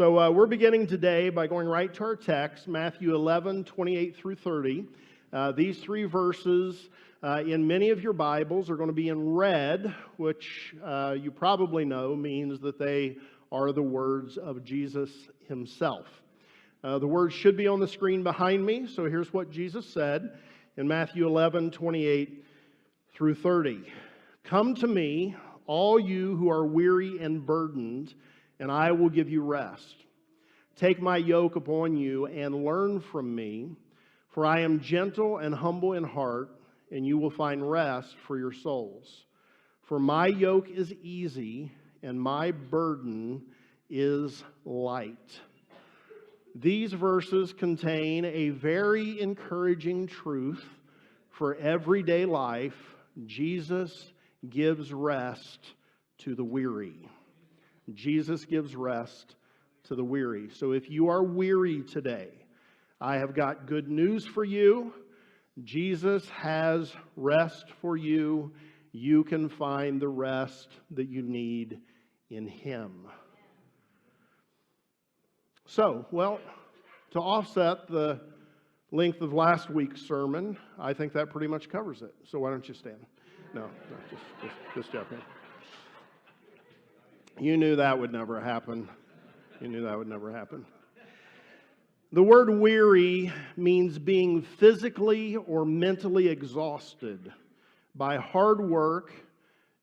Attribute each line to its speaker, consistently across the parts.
Speaker 1: So we're beginning today by going right to our text, Matthew 11, 28 through 30. These three verses in many of your Bibles are going to be in red, which you probably know means that they are the words of Jesus himself. The words should be on the screen behind me, so here's what Jesus said in Matthew 11, 28 through 30. Come to me, all you who are weary and burdened, and I will give you rest. Take my yoke upon you and learn from me, for I am gentle and humble in heart, and you will find rest for your souls. For my yoke is easy, and my burden is light. These verses contain a very encouraging truth for everyday life. Jesus gives rest to the weary. Jesus gives rest to the weary. So if you are weary today, I have got good news for you. Jesus has rest for you. You can find the rest that you need in Him. So, to offset the length of last week's sermon, I think that pretty much covers it. So why don't you stand? No, just joking. You knew that would never happen. You knew that would never happen. The word weary means being physically or mentally exhausted by hard work,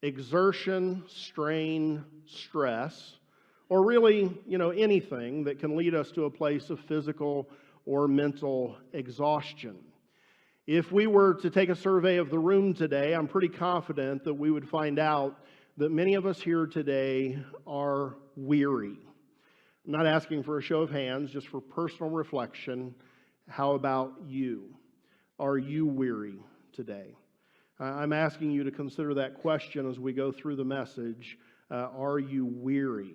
Speaker 1: exertion, strain, stress, or really, anything that can lead us to a place of physical or mental exhaustion. If we were to take a survey of the room today, I'm pretty confident that we would find out that many of us here today are weary. I'm not asking for a show of hands, just for personal reflection. How about you? Are you weary today? I'm asking you to consider that question as we go through the message. Are you weary?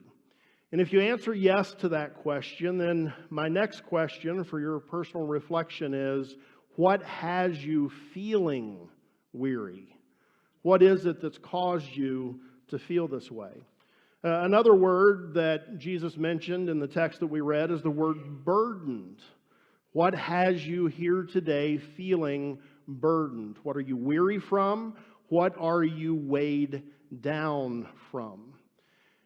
Speaker 1: And if you answer yes to that question, then my next question for your personal reflection is, what has you feeling weary? What is it that's caused you to feel this way? Another word that Jesus mentioned in the text that we read is the word burdened. What has you here today feeling burdened? What are you weary from? What are you weighed down from?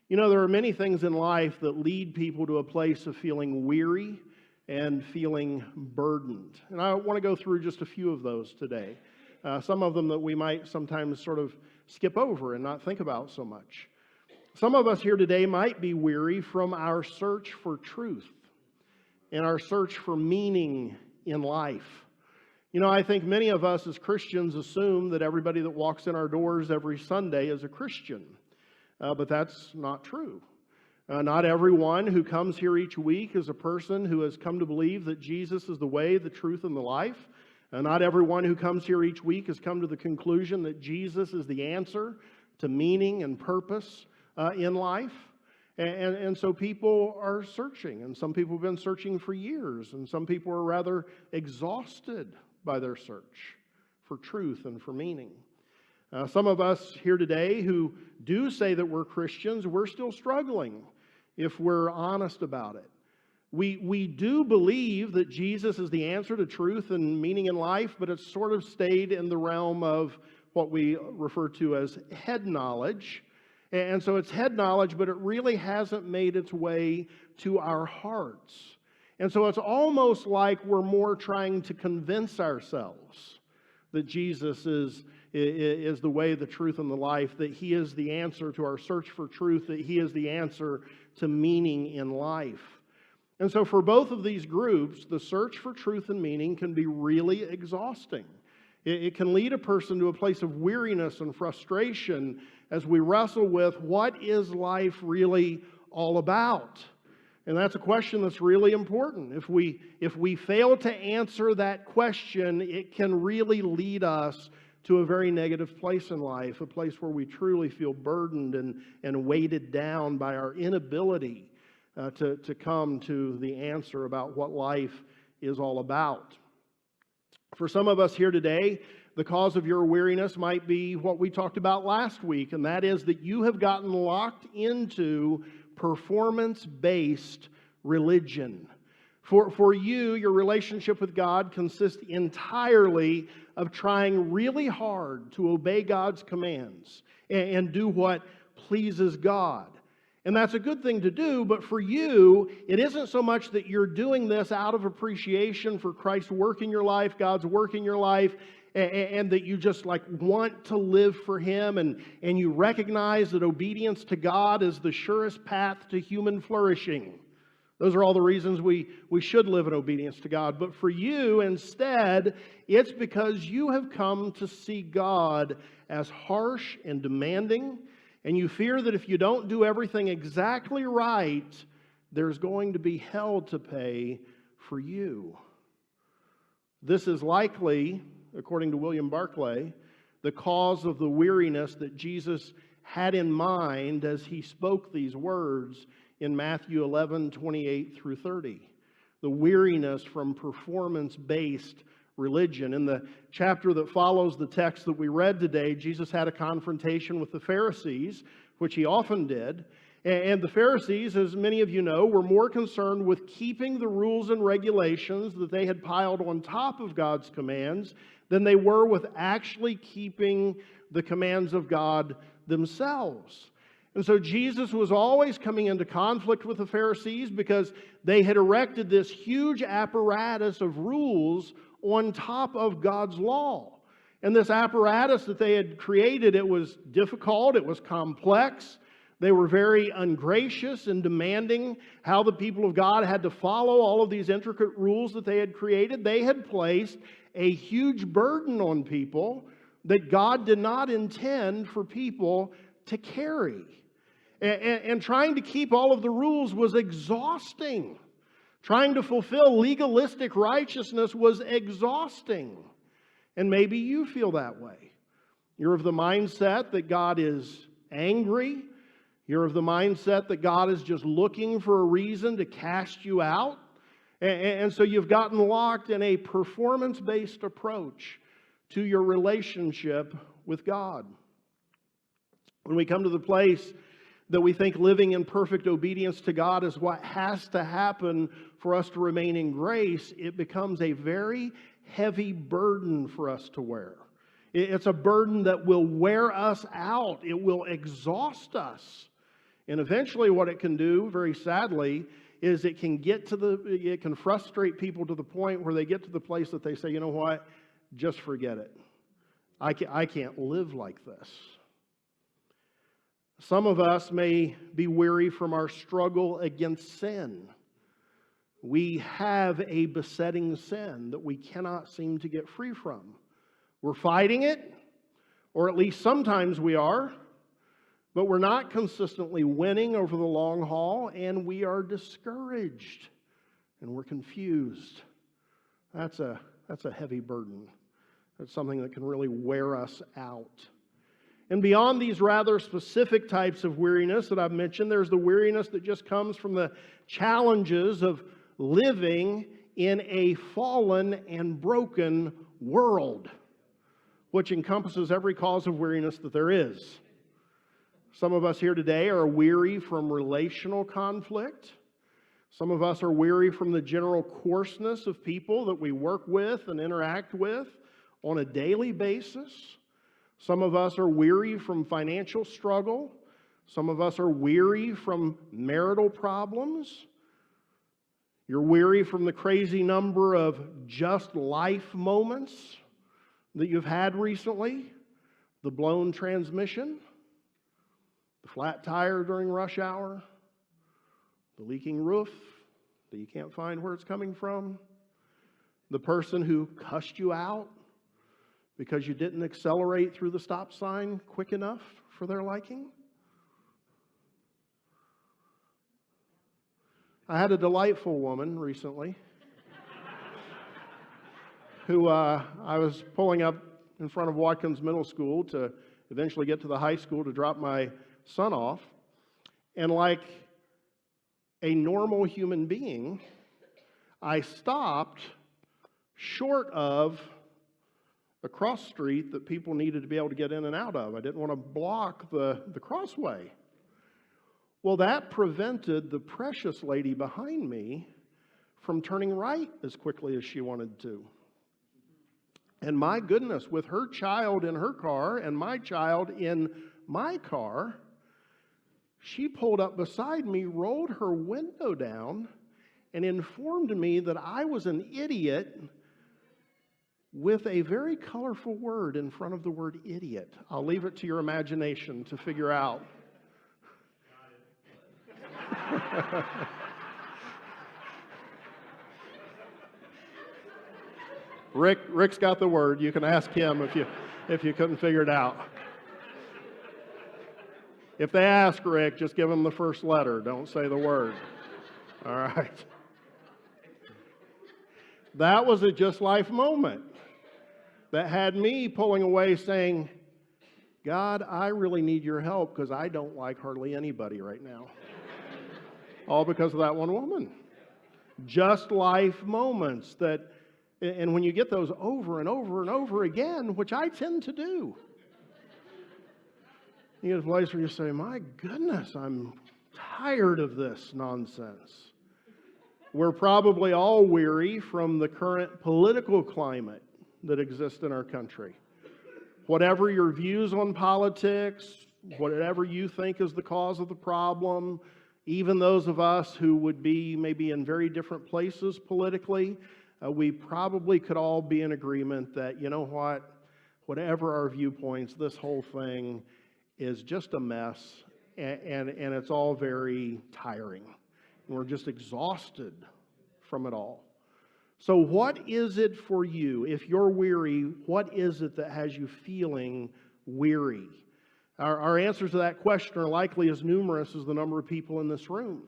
Speaker 1: There are many things in life that lead people to a place of feeling weary and feeling burdened. And I want to go through just a few of those today. Some of them that we might sometimes sort of skip over and not think about so much. Some of us here today might be weary from our search for truth and our search for meaning in life. I think many of us as Christians assume that everybody that walks in our doors every Sunday is a Christian. But that's not true. Not everyone who comes here each week is a person who has come to believe that Jesus is the way, the truth, and the life. Not everyone who comes here each week has come to the conclusion that Jesus is the answer to meaning and purpose in life. And so people are searching, and some people have been searching for years, and some people are rather exhausted by their search for truth and for meaning. Some of us here today who do say that we're Christians, we're still struggling if we're honest about it. We do believe that Jesus is the answer to truth and meaning in life, but it's sort of stayed in the realm of what we refer to as head knowledge. And so it's head knowledge, but it really hasn't made its way to our hearts. And so it's almost like we're more trying to convince ourselves that Jesus is the way, the truth, and the life, that He is the answer to our search for truth, that He is the answer to meaning in life. And so for both of these groups, the search for truth and meaning can be really exhausting. It can lead a person to a place of weariness and frustration as we wrestle with what is life really all about. And that's a question that's really important. If we fail to answer that question, it can really lead us to a very negative place in life, a place where we truly feel burdened and weighted down by our inability to come to the answer about what life is all about. For some of us here today, the cause of your weariness might be what we talked about last week, and that is that you have gotten locked into performance-based religion. For you, your relationship with God consists entirely of trying really hard to obey God's commands and do what pleases God. And that's a good thing to do, but for you, it isn't so much that you're doing this out of appreciation for Christ's work in your life, God's work in your life, and that you just want to live for Him, and you recognize that obedience to God is the surest path to human flourishing. Those are all the reasons we should live in obedience to God. But for you, instead, it's because you have come to see God as harsh and demanding, and you fear that if you don't do everything exactly right, there's going to be hell to pay for you. This is likely, according to William Barclay, the cause of the weariness that Jesus had in mind as He spoke these words in Matthew 11:28 through 30. The weariness from performance-based religion. In the chapter that follows the text that we read today, Jesus had a confrontation with the Pharisees, which He often did. And the Pharisees, as many of you know, were more concerned with keeping the rules and regulations that they had piled on top of God's commands than they were with actually keeping the commands of God themselves. And so Jesus was always coming into conflict with the Pharisees because they had erected this huge apparatus of rules on top of God's law. And this apparatus that they had created, it was difficult, it was complex. They were very ungracious and demanding how the people of God had to follow all of these intricate rules that they had created. They had placed a huge burden on people that God did not intend for people to carry. And trying to keep all of the rules was exhausting. Trying to fulfill legalistic righteousness was exhausting. And maybe you feel that way. You're of the mindset that God is angry. You're of the mindset that God is just looking for a reason to cast you out. And so you've gotten locked in a performance-based approach to your relationship with God. When we come to the place that we think living in perfect obedience to God is what has to happen for us to remain in grace, it becomes a very heavy burden for us to wear. It's a burden that will wear us out. It will exhaust us. And eventually what it can do, very sadly, is it can frustrate people to the point where they get to the place that they say, you know what, just forget it. I can't live like this. Some of us may be weary from our struggle against sin. We have a besetting sin that we cannot seem to get free from. We're fighting it, or at least sometimes we are, but we're not consistently winning over the long haul, and we are discouraged, and we're confused. That's a heavy burden. That's something that can really wear us out. And beyond these rather specific types of weariness that I've mentioned, there's the weariness that just comes from the challenges of living in a fallen and broken world, which encompasses every cause of weariness that there is. Some of us here today are weary from relational conflict. Some of us are weary from the general coarseness of people that we work with and interact with on a daily basis. Some of us are weary from financial struggle. Some of us are weary from marital problems. You're weary from the crazy number of just life moments that you've had recently. The blown transmission, the flat tire during rush hour, the leaking roof that you can't find where it's coming from, the person who cussed you out because you didn't accelerate through the stop sign quick enough for their liking. I had a delightful woman recently who I was pulling up in front of Watkins Middle School to eventually get to the high school to drop my son off. And like a normal human being, I stopped short of a cross street that people needed to be able to get in and out of. I didn't want to block the crossway. Well, that prevented the precious lady behind me from turning right as quickly as she wanted to. And my goodness, with her child in her car and my child in my car, she pulled up beside me, rolled her window down, and informed me that I was an idiot with a very colorful word in front of the word idiot. I'll leave it to your imagination to figure out. Rick's got the word. You can ask him if you couldn't figure it out. If they ask Rick, just give them the first letter. Don't say the word. All right. That was a just life moment that had me pulling away saying, God, I really need your help because I don't like hardly anybody right now. All because of that one woman. Just life moments that, and when you get those over and over and over again, which I tend to do, you get a place where you say, my goodness, I'm tired of this nonsense. We're probably all weary from the current political climate that exists in our country. Whatever your views on politics, whatever you think is the cause of the problem, even those of us who would be maybe in very different places politically, we probably could all be in agreement that, you know what, whatever our viewpoints, this whole thing is just a mess, and it's all very tiring. And we're just exhausted from it all. So what is it for you? If you're weary, what is it that has you feeling weary? Our answers to that question are likely as numerous as the number of people in this room.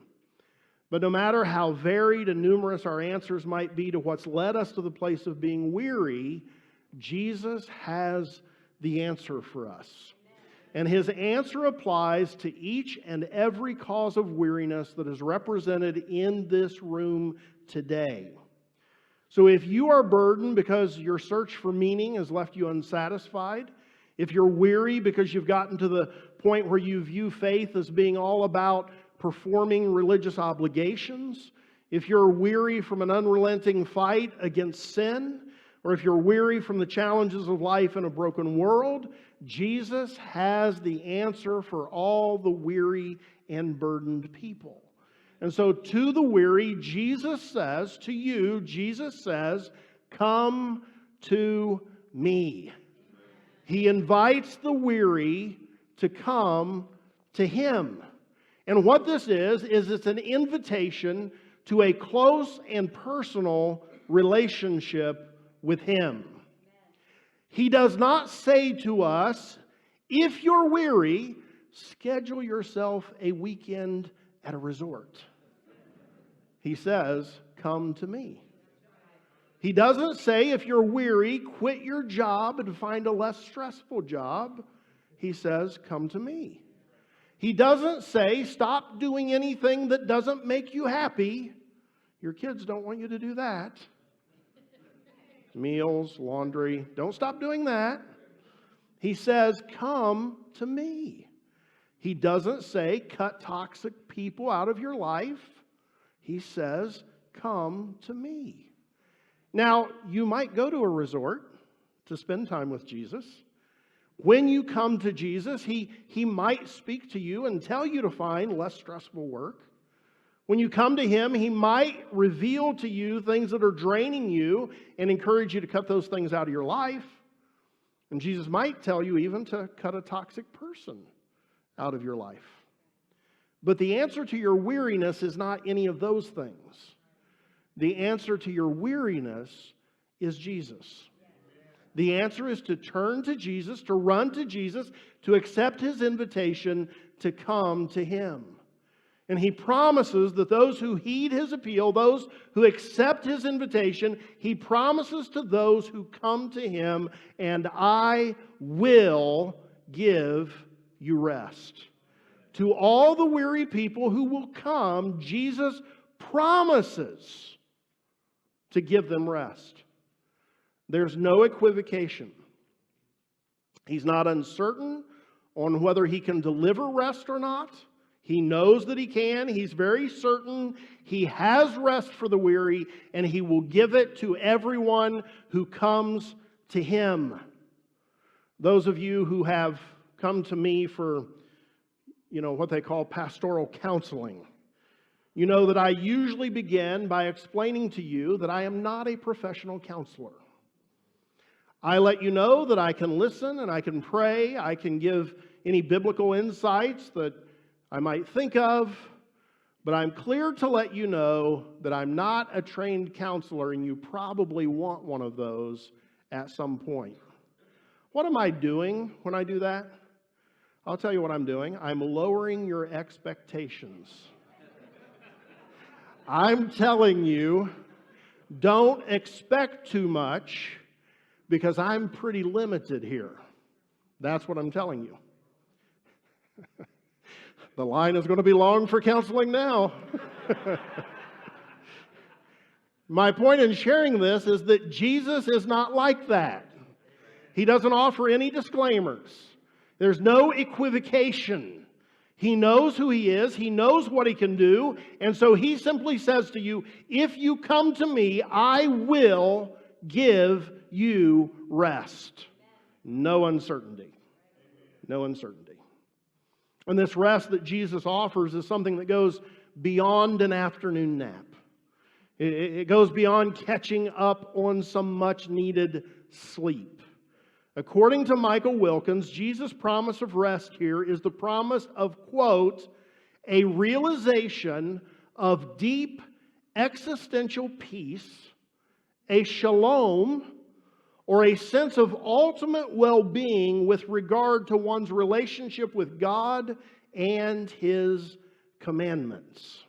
Speaker 1: But no matter how varied and numerous our answers might be to what's led us to the place of being weary, Jesus has the answer for us. And His answer applies to each and every cause of weariness that is represented in this room today. So if you are burdened because your search for meaning has left you unsatisfied, if you're weary because you've gotten to the point where you view faith as being all about performing religious obligations, if you're weary from an unrelenting fight against sin, or if you're weary from the challenges of life in a broken world, Jesus has the answer for all the weary and burdened people. And so to the weary, Jesus says, to you, Jesus says, come to me. He invites the weary to come to Him. And what this is it's an invitation to a close and personal relationship with Him. He does not say to us, if you're weary, schedule yourself a weekend at a resort. He says, come to me. He doesn't say, if you're weary, quit your job and find a less stressful job. He says, come to me. He doesn't say, stop doing anything that doesn't make you happy. Your kids don't want you to do that. Meals, laundry, don't stop doing that. He says, come to me. He doesn't say, cut toxic people out of your life. He says, come to me. Now, you might go to a resort to spend time with Jesus. When you come to Jesus, He might speak to you and tell you to find less stressful work. When you come to Him, He might reveal to you things that are draining you and encourage you to cut those things out of your life. And Jesus might tell you even to cut a toxic person out of your life. But the answer to your weariness is not any of those things. The answer to your weariness is Jesus. The answer is to turn to Jesus, to run to Jesus, to accept His invitation to come to Him. And He promises that those who heed His appeal, those who accept His invitation, He promises to those who come to Him, and I will give you rest. To all the weary people who will come, Jesus promises to give them rest. There's no equivocation. He's not uncertain on whether He can deliver rest or not. He knows that He can. He's very certain He has rest for the weary, and He will give it to everyone who comes to Him. Those of you who have come to me for, what they call pastoral counseling, you know that I usually begin by explaining to you that I am not a professional counselor. I let you know that I can listen and I can pray. I can give any biblical insights that I might think of, but I'm clear to let you know that I'm not a trained counselor, and you probably want one of those at some point. What am I doing when I do that? I'll tell you what I'm doing. I'm lowering your expectations. I'm telling you, don't expect too much, because I'm pretty limited here. That's what I'm telling you. The line is going to be long for counseling now. My point in sharing this is that Jesus is not like that. He doesn't offer any disclaimers. There's no equivocation. He knows who He is. He knows what He can do. And so He simply says to you, if you come to me, I will give you rest. No uncertainty. No uncertainty. And this rest that Jesus offers is something that goes beyond an afternoon nap. It goes beyond catching up on some much needed sleep. According to Michael Wilkins, Jesus' promise of rest here is the promise of, quote, a realization of deep existential peace, a shalom, or a sense of ultimate well-being with regard to one's relationship with God and His commandments.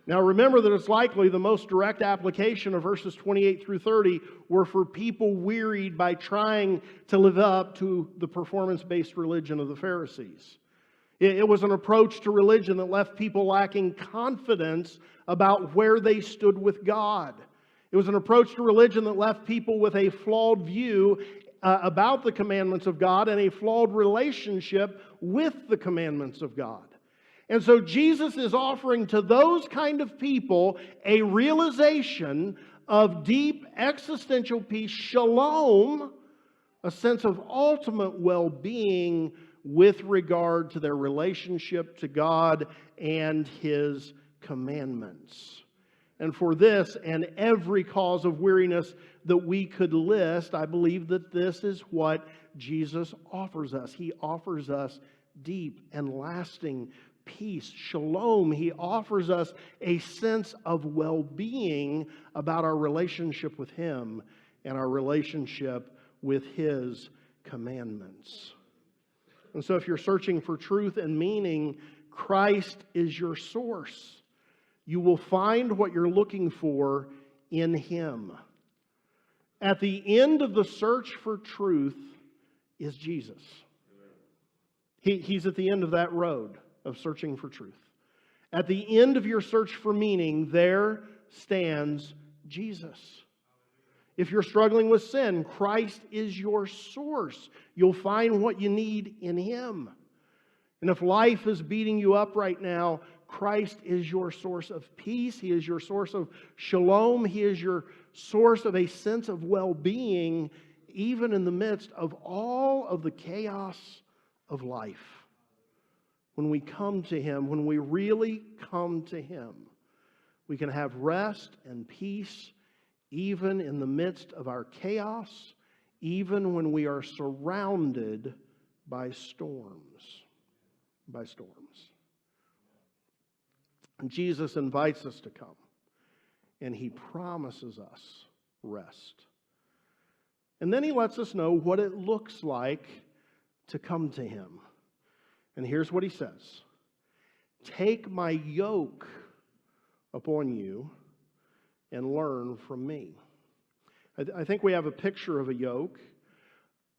Speaker 1: Now remember that it's likely the most direct application of verses 28 through 30 were for people wearied by trying to live up to the performance-based religion of the Pharisees. It was an approach to religion that left people lacking confidence about where they stood with God. It was an approach to religion that left people with a flawed view about the commandments of God and a flawed relationship with the commandments of God. And so Jesus is offering to those kind of people a realization of deep existential peace, shalom, a sense of ultimate well-being with regard to their relationship to God and His commandments. And for this and every cause of weariness that we could list, I believe that this is what Jesus offers us. He offers us deep and lasting peace, shalom. He offers us a sense of well-being about our relationship with Him and our relationship with His commandments. And so if you're searching for truth and meaning, Christ is your source. You will find what you're looking for in Him. At the end of the search for truth is Jesus. He's at the end of that road of searching for truth. At the end of your search for meaning, there stands Jesus. If you're struggling with sin, Christ is your source. You'll find what you need in Him. And if life is beating you up right now, Christ is your source of peace. He is your source of shalom. He is your source of a sense of well-being, even in the midst of all of the chaos of life. When we come to Him, when we really come to Him, we can have rest and peace even in the midst of our chaos, even when we are surrounded by storms. By storms. And Jesus invites us to come, and He promises us rest. And then He lets us know what it looks like to come to Him. And here's what He says: take my yoke upon you and learn from me. I think we have a picture of a yoke.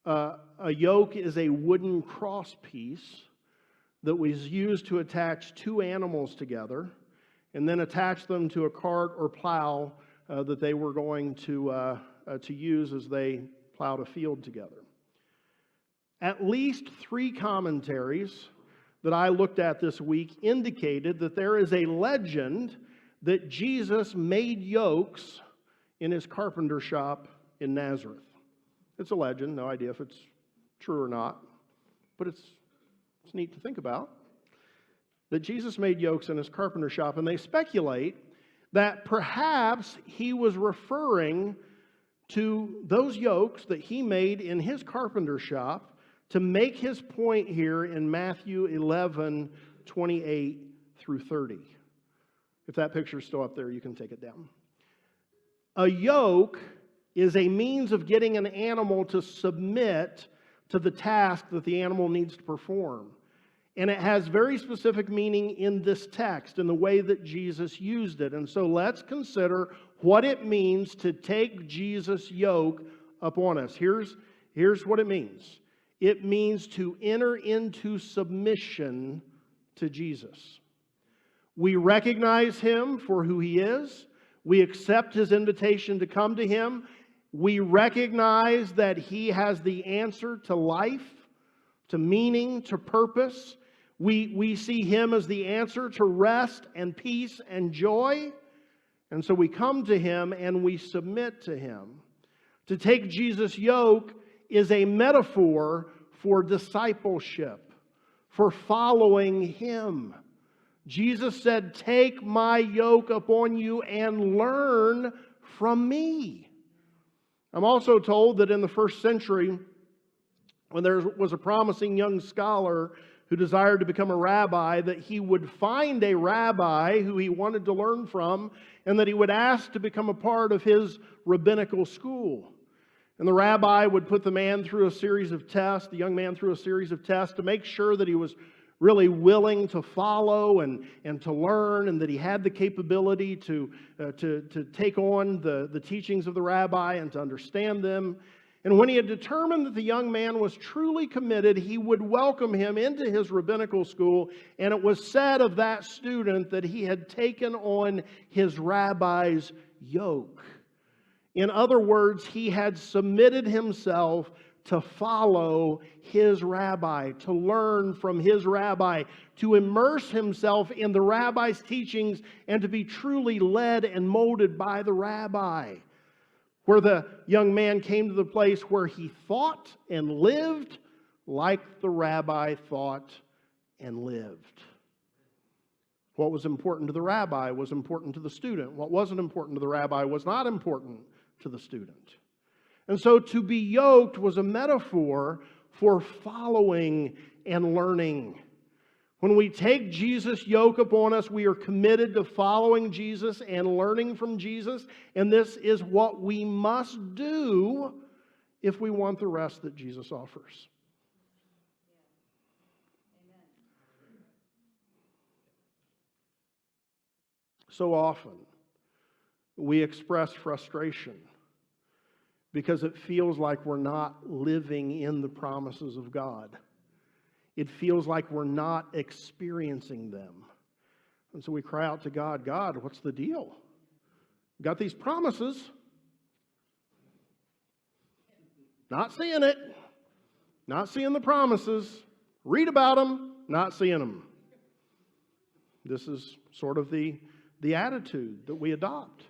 Speaker 1: A yoke is a wooden cross piece that was used to attach two animals together and then attach them to a cart or plow that they were going to use as they plowed a field together. At least 3 commentaries that I looked at this week indicated that there is a legend that Jesus made yokes in his carpenter shop in Nazareth. It's a legend, no idea if it's true or not, but it's neat to think about. That Jesus made yokes in his carpenter shop, and they speculate that perhaps he was referring to those yokes that he made in his carpenter shop to make his point here in Matthew 11:28 through 30. If that picture's still up there, you can take it down. A yoke is a means of getting an animal to submit to the task that the animal needs to perform. And it has very specific meaning in this text, in the way that Jesus used it. And so let's consider what it means to take Jesus' yoke upon us. Here's what it means. It means to enter into submission to Jesus. We recognize him for who he is. We accept his invitation to come to him. We recognize that he has the answer to life, to meaning, to purpose. We see him as the answer to rest and peace and joy. And so we come to him and we submit to him. To take Jesus' yoke is a metaphor for discipleship, for following him. Jesus said, "Take my yoke upon you and learn from me." I'm also told that in the first century, when there was a promising young scholar who desired to become a rabbi, that he would find a rabbi who he wanted to learn from, and that he would ask to become a part of his rabbinical school. And the rabbi would put the man through a series of tests, the young man through a series of tests, to make sure that he was really willing to follow and to learn, and that he had the capability to take on the teachings of the rabbi and to understand them. And when he had determined that the young man was truly committed, he would welcome him into his rabbinical school. And it was said of that student that he had taken on his rabbi's yoke. In other words, he had submitted himself to follow his rabbi, to learn from his rabbi, to immerse himself in the rabbi's teachings, and to be truly led and molded by the rabbi. Where the young man came to the place where he thought and lived like the rabbi thought and lived. What was important to the rabbi was important to the student. What wasn't important to the rabbi was not important to the student. And so to be yoked was a metaphor for following and learning. When we take Jesus' yoke upon us, we are committed to following Jesus and learning from Jesus. And this is what we must do if we want the rest that Jesus offers. So often, we express frustration because it feels like we're not living in the promises of God. It feels like we're not experiencing them. And so we cry out to God, "God, what's the deal? Got these promises. Not seeing it. Not seeing the promises. Read about them. Not seeing them." This is sort of the attitude that we adopt.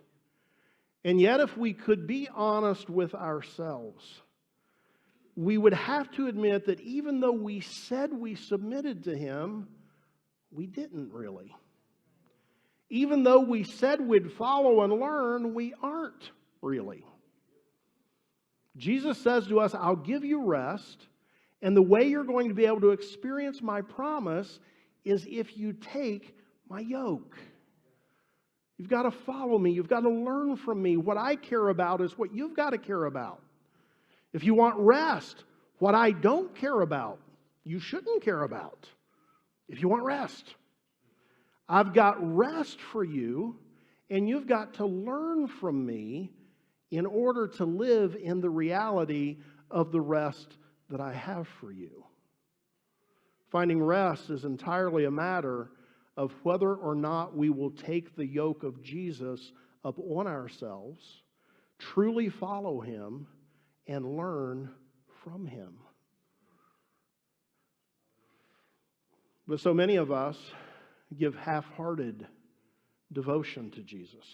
Speaker 1: And yet, if we could be honest with ourselves, we would have to admit that even though we said we submitted to him, we didn't really. Even though we said we'd follow and learn, we aren't really. Jesus says to us, "I'll give you rest, and the way you're going to be able to experience my promise is if you take my yoke. You've got to follow me. You've got to learn from me. What I care about is what you've got to care about. If you want rest, what I don't care about, you shouldn't care about. If you want rest, I've got rest for you, and you've got to learn from me in order to live in the reality of the rest that I have for you." Finding rest is entirely a matter of whether or not we will take the yoke of Jesus upon ourselves, truly follow him, and learn from him. But so many of us give half-hearted devotion to Jesus.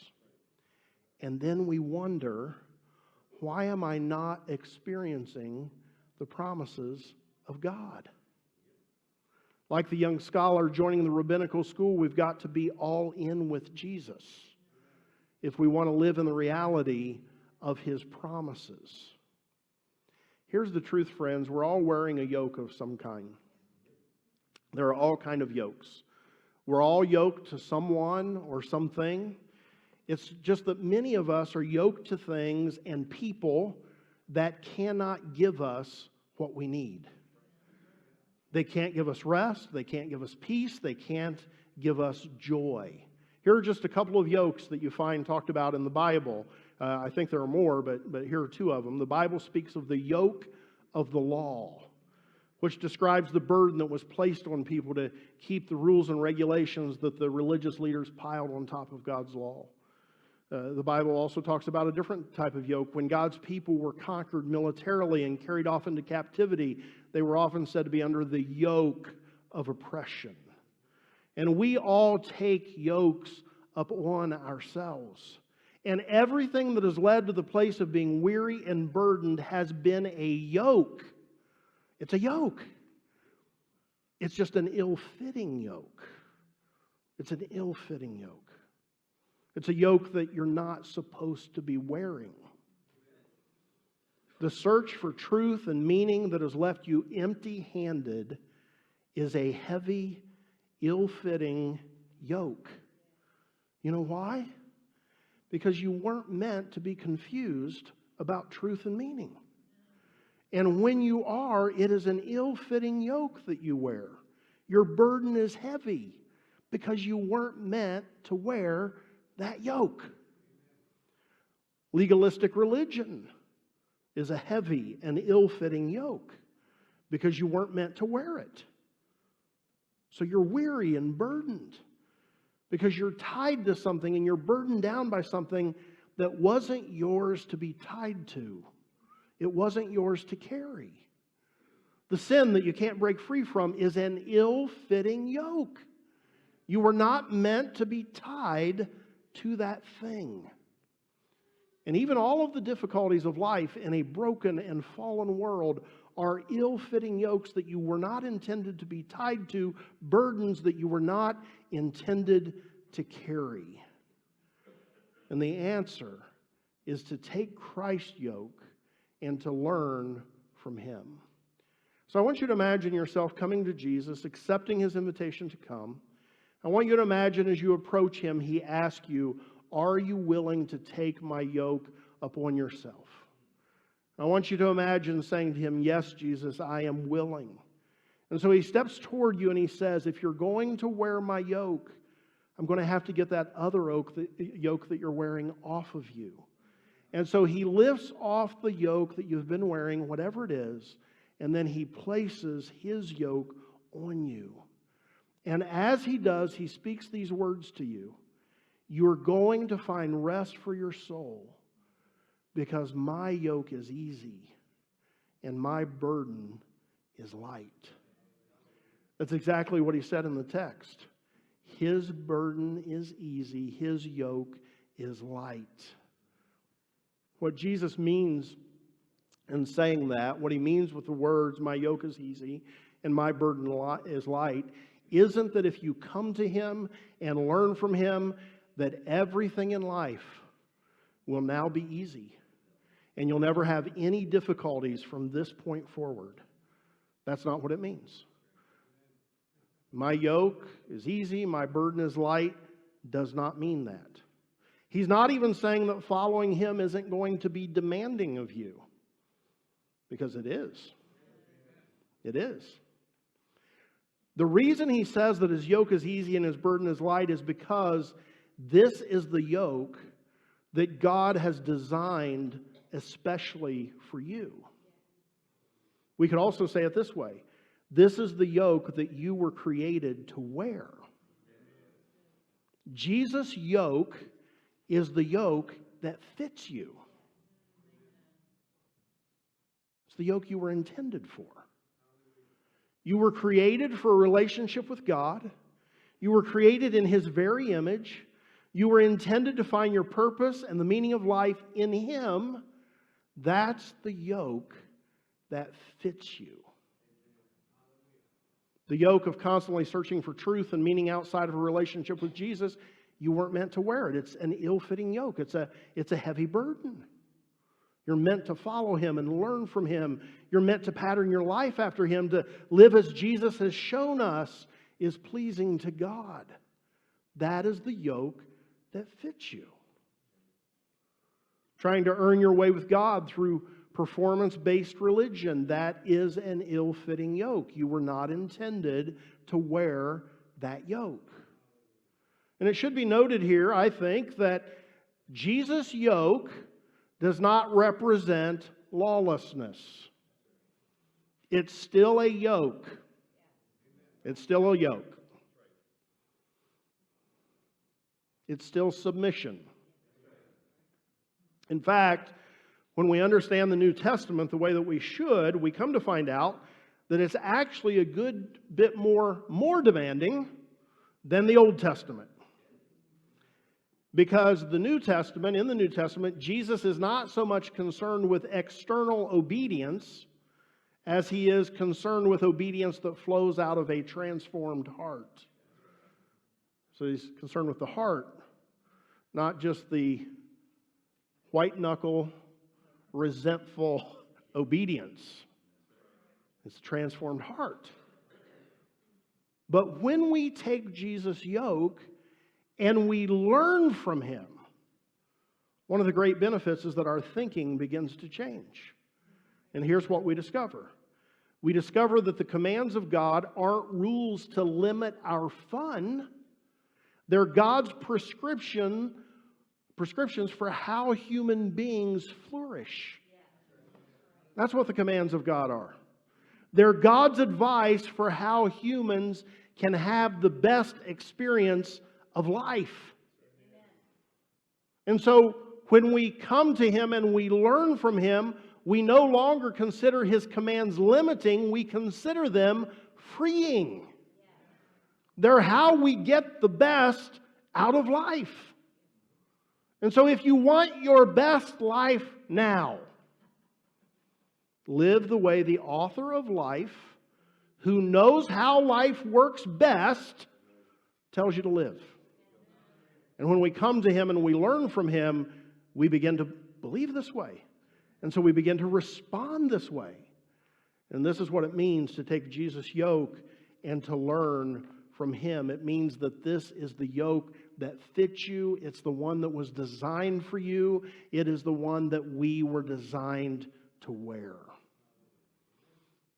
Speaker 1: And then we wonder, why am I not experiencing the promises of God? Like the young scholar joining the rabbinical school, we've got to be all in with Jesus if we want to live in the reality of His promises. Here's the truth, friends. We're all wearing a yoke of some kind. There are all kinds of yokes. We're all yoked to someone or something. It's just that many of us are yoked to things and people that cannot give us what we need. They can't give us rest. They can't give us peace. They can't give us joy. Here are just a couple of yokes that you find talked about in the Bible. I think there are more, but here are two of them. The Bible speaks of the yoke of the law, which describes the burden that was placed on people to keep the rules and regulations that the religious leaders piled on top of God's law. The Bible also talks about a different type of yoke. When God's people were conquered militarily and carried off into captivity, they were often said to be under the yoke of oppression. And we all take yokes upon ourselves. And everything that has led to the place of being weary and burdened has been a yoke. It's a yoke. It's just an ill-fitting yoke. It's an ill-fitting yoke. It's a yoke that you're not supposed to be wearing. The search for truth and meaning that has left you empty-handed is a heavy, ill-fitting yoke. You know why? Because you weren't meant to be confused about truth and meaning. And when you are, it is an ill-fitting yoke that you wear. Your burden is heavy because you weren't meant to wear that yoke. Legalistic religion is a heavy and ill-fitting yoke because you weren't meant to wear it. So you're weary and burdened because you're tied to something and you're burdened down by something that wasn't yours to be tied to. It wasn't yours to carry. The sin that you can't break free from is an ill-fitting yoke. You were not meant to be tied to that thing. And even all of the difficulties of life in a broken and fallen world are ill-fitting yokes that you were not intended to be tied to, burdens that you were not intended to carry. And the answer is to take Christ's yoke and to learn from Him. So I want you to imagine yourself coming to Jesus, accepting His invitation to come. I want you to imagine as you approach Him, He asks you, are you willing to take my yoke upon yourself? I want you to imagine saying to Him, yes, Jesus, I am willing. And so He steps toward you and He says, if you're going to wear my yoke, I'm going to have to get that other yoke that you're wearing off of you. And so He lifts off the yoke that you've been wearing, whatever it is, and then He places His yoke on you. And as He does, He speaks these words to you. You're going to find rest for your soul because my yoke is easy and my burden is light. That's exactly what He said in the text. His burden is easy, His yoke is light. What Jesus means in saying that, what He means with the words, my yoke is easy and my burden is light, isn't that if you come to Him and learn from Him, that everything in life will now be easy. And you'll never have any difficulties from this point forward. That's not what it means. My yoke is easy, my burden is light, does not mean that. He's not even saying that following Him isn't going to be demanding of you. Because it is. It is. The reason He says that His yoke is easy and His burden is light is because this is the yoke that God has designed especially for you. We could also say it this way. This is the yoke that you were created to wear. Jesus' yoke is the yoke that fits you. It's the yoke you were intended for. You were created for a relationship with God. You were created in His very image. You were intended to find your purpose and the meaning of life in Him. That's the yoke that fits you. The yoke of constantly searching for truth and meaning outside of a relationship with Jesus, you weren't meant to wear it. It's an ill-fitting yoke. It's a heavy burden. You're meant to follow Him and learn from Him. You're meant to pattern your life after Him, to live as Jesus has shown us is pleasing to God. That is the yoke that fits you. Trying to earn your way with God through performance-based religion, that is an ill-fitting yoke. You were not intended to wear that yoke. And it should be noted here, I think, that Jesus' yoke does not represent lawlessness. It's still a yoke. It's still a yoke. It's still submission. In fact, when we understand the New Testament the way that we should, we come to find out that it's actually a good bit more demanding than the Old Testament. Because in the New Testament, Jesus is not so much concerned with external obedience as He is concerned with obedience that flows out of a transformed heart. So He's concerned with the heart, not just the white-knuckle, resentful obedience. It's a transformed heart. But when we take Jesus' yoke and we learn from Him, one of the great benefits is that our thinking begins to change. And here's what we discover. We discover that the commands of God aren't rules to limit our fun. They're God's prescriptions for how human beings flourish. That's what the commands of God are. They're God's advice for how humans can have the best experience of life. And so when we come to Him and we learn from Him, we no longer consider His commands limiting, we consider them freeing. They're how we get the best out of life. And so if you want your best life now, live the way the author of life, who knows how life works best, tells you to live. And when we come to Him and we learn from Him, we begin to believe this way. And so we begin to respond this way. And this is what it means to take Jesus' yoke and to learn from Him. It means that this is the yoke that fits you. It's the one that was designed for you. It is the one that we were designed to wear.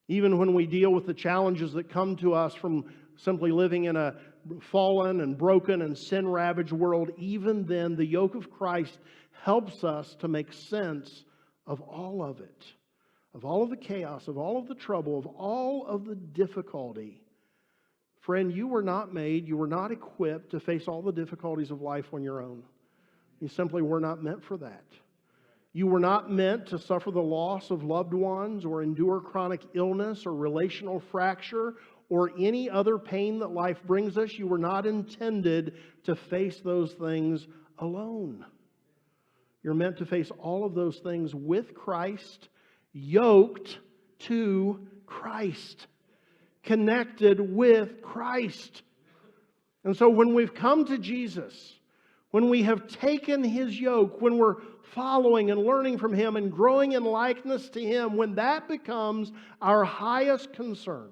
Speaker 1: Even when we deal with the challenges that come to us from simply living in a fallen and broken and sin-ravaged world, even then the yoke of Christ helps us to make sense of all of it, of all of the chaos, of all of the trouble, of all of the difficulty. Friend, you were not made, you were not equipped to face all the difficulties of life on your own. You simply were not meant for that. You were not meant to suffer the loss of loved ones or endure chronic illness or relational fracture or any other pain that life brings us. You were not intended to face those things alone. You're meant to face all of those things with Christ, yoked to Christ, connected with Christ. And so when we've come to Jesus, when we have taken His yoke, when we're following and learning from Him and growing in likeness to Him, when that becomes our highest concern,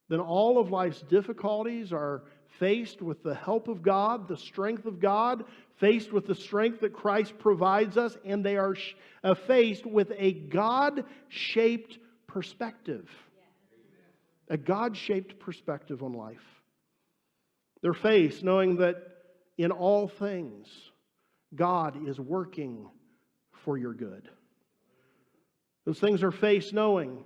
Speaker 1: then all of life's difficulties are faced with the help of God, the strength of God, faced with the strength that Christ provides us, and they are faced with a God-shaped perspective. A God-shaped perspective on life. They're faced knowing that in all things, God is working for your good. Those things are faced knowing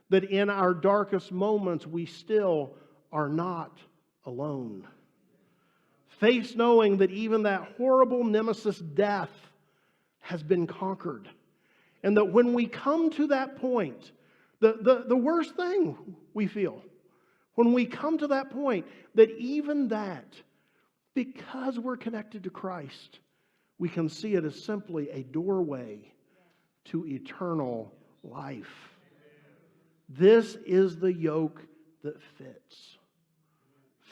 Speaker 1: that in our darkest moments, we still are not alone. Faced knowing that even that horrible nemesis, death, has been conquered. And that when we come to that point, The worst thing we feel when we come to that point, that even that, because we're connected to Christ, we can see it as simply a doorway to eternal life. This is the yoke that fits.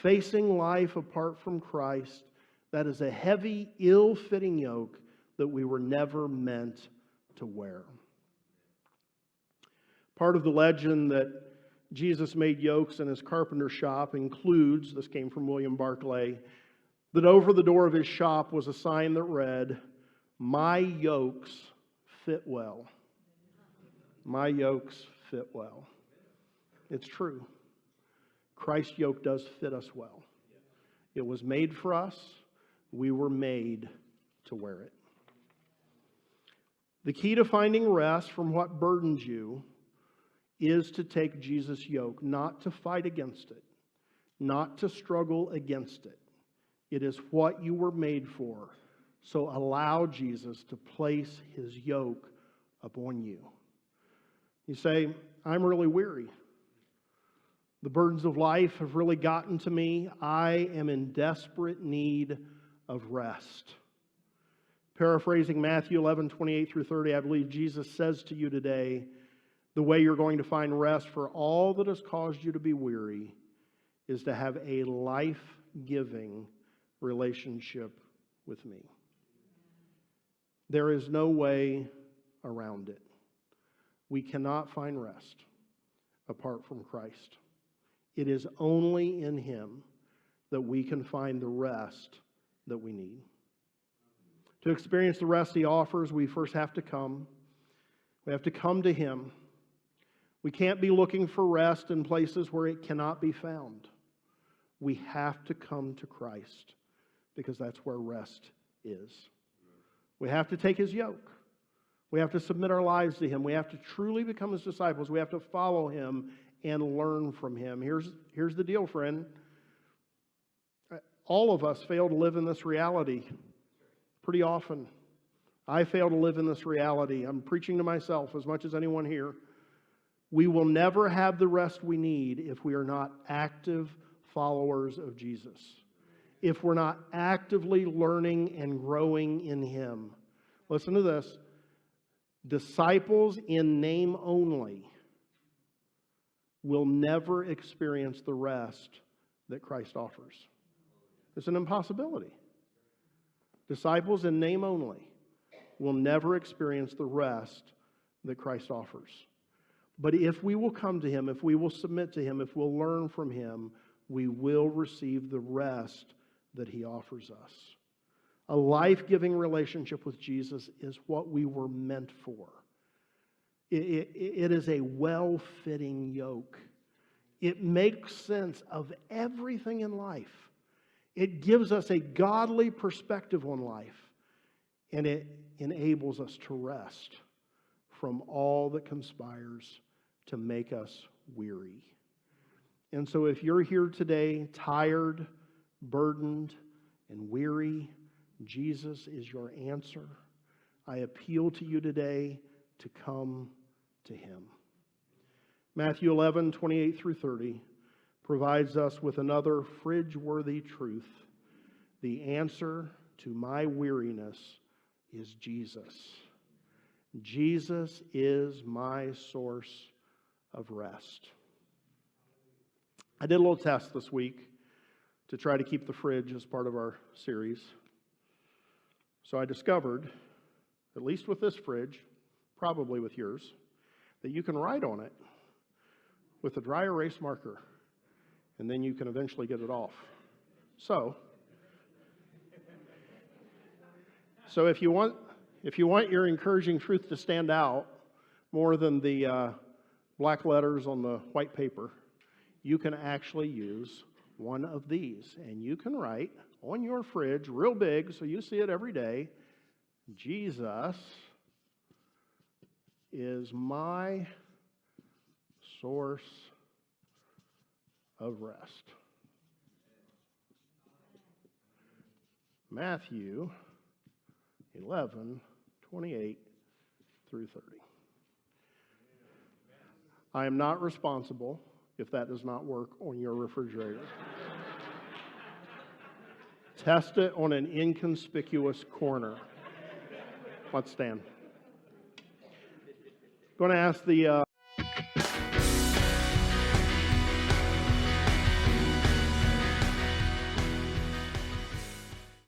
Speaker 1: Facing life apart from Christ, that is a heavy, ill-fitting yoke that we were never meant to wear. Part of the legend that Jesus made yokes in his carpenter shop includes, this came from William Barclay, that over the door of his shop was a sign that read, "My yokes fit well." My yokes fit well. It's true. Christ's yoke does fit us well. It was made for us. We were made to wear it. The key to finding rest from what burdens you is to take Jesus' yoke, not to fight against it, not to struggle against it. It is what you were made for. So allow Jesus to place his yoke upon you. You say, "I'm really weary. The burdens of life have really gotten to me. I am in desperate need of rest." Paraphrasing Matthew 11:28-30, I believe Jesus says to you today, the way you're going to find rest for all that has caused you to be weary is to have a life-giving relationship with me. There is no way around it. We cannot find rest apart from Christ. It is only in him that we can find the rest that we need. To experience the rest he offers, we first have to come. We have to come to him. We can't be looking for rest in places where it cannot be found. We have to come to Christ because that's where rest is. We have to take his yoke. We have to submit our lives to him. We have to truly become his disciples. We have to follow him and learn from him. Here's the deal, friend. All of us fail to live in this reality pretty often. I fail to live in this reality. I'm preaching to myself as much as anyone here. We will never have the rest we need if we are not active followers of Jesus. If we're not actively learning and growing in him. Listen to this. Disciples in name only will never experience the rest that Christ offers. It's an impossibility. Disciples in name only will never experience the rest that Christ offers. But if we will come to him, if we will submit to him, if we'll learn from him, we will receive the rest that he offers us. A life-giving relationship with Jesus is what we were meant for. It is a well-fitting yoke. It makes sense of everything in life. It gives us a godly perspective on life, and it enables us to rest from all that conspires to make us weary. And so if you're here today, tired, burdened, and weary, Jesus is your answer. I appeal to you today to come to him. Matthew 11:28-30 provides us with another fridge-worthy truth. The answer to my weariness is Jesus. Jesus is my source of rest. I did a little test this week to try to keep the fridge as part of our series. So I discovered, at least with this fridge, probably with yours, that you can write on it with a dry erase marker, and then you can eventually get it off. So if you want your encouraging truth to stand out more than the black letters on the white paper, you can actually use one of these. And you can write on your fridge, real big, so you see it every day, Jesus is my source of rest. Matthew 11:28-30. I am not responsible if that does not work on your refrigerator. Test it on an inconspicuous corner. Let's stand. I'm going to ask the